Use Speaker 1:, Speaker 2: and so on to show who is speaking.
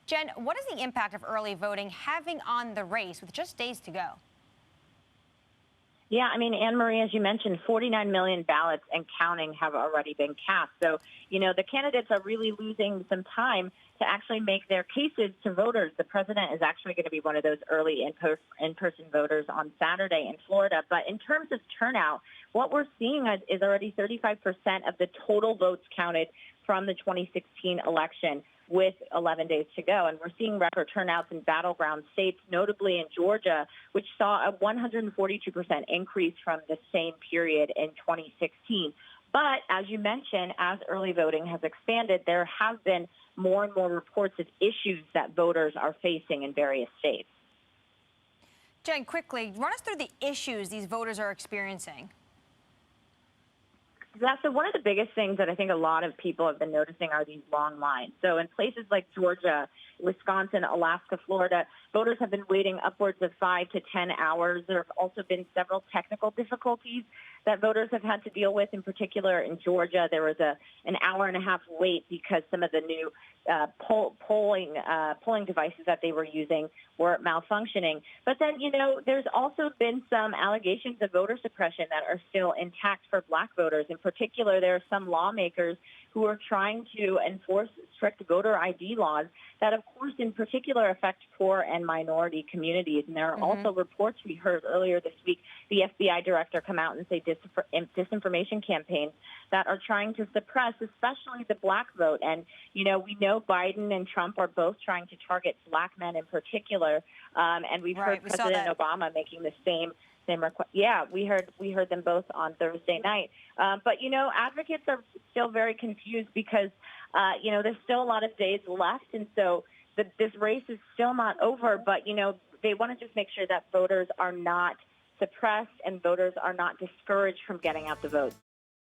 Speaker 1: Jen, what is the impact of early voting having on the race with just days to go?
Speaker 2: Yeah, I mean, Anne Marie, as you mentioned, 49 million ballots and counting have already been cast. So, the candidates are really losing some time to actually make their cases to voters. The president is actually going to be one of those early in-person voters on Saturday in Florida. But in terms of turnout, what we're seeing is already 35% of the total votes counted from the 2016 election, with 11 days to go. And we're seeing record turnouts in battleground states, notably in Georgia, which saw a 142% increase from the same period in 2016. But as you mentioned, as early voting has expanded, there have been more and more reports of issues that voters are facing in various states.
Speaker 1: Jen, quickly, run us through the issues these voters are experiencing.
Speaker 2: So one of the biggest things that I think a lot of people have been noticing are these long lines. So in places like Georgia, Wisconsin, Alaska, Florida, voters have been waiting upwards of 5 to 10 hours. There have also been several technical difficulties that voters have had to deal with. In particular, in Georgia, there was an hour and a half wait because some of the new polling devices that they were using were malfunctioning. But then, there's also been some allegations of voter suppression that are still intact for black voters. In particular, there are some lawmakers who are trying to enforce strict voter ID laws that, of course, in particular affect poor and minority communities. And there are also reports we heard earlier this week, the FBI director come out and say disinformation campaigns that are trying to suppress especially the black vote. And, we know Biden and Trump are both trying to target black men in particular. And we've heard President Obama making the same request. Yeah, we heard them both on Thursday night. But, advocates are still very confused because, there's still a lot of days left. And so this race is still not over. But, they want to just make sure that voters are not suppressed and voters are not discouraged from getting out the vote.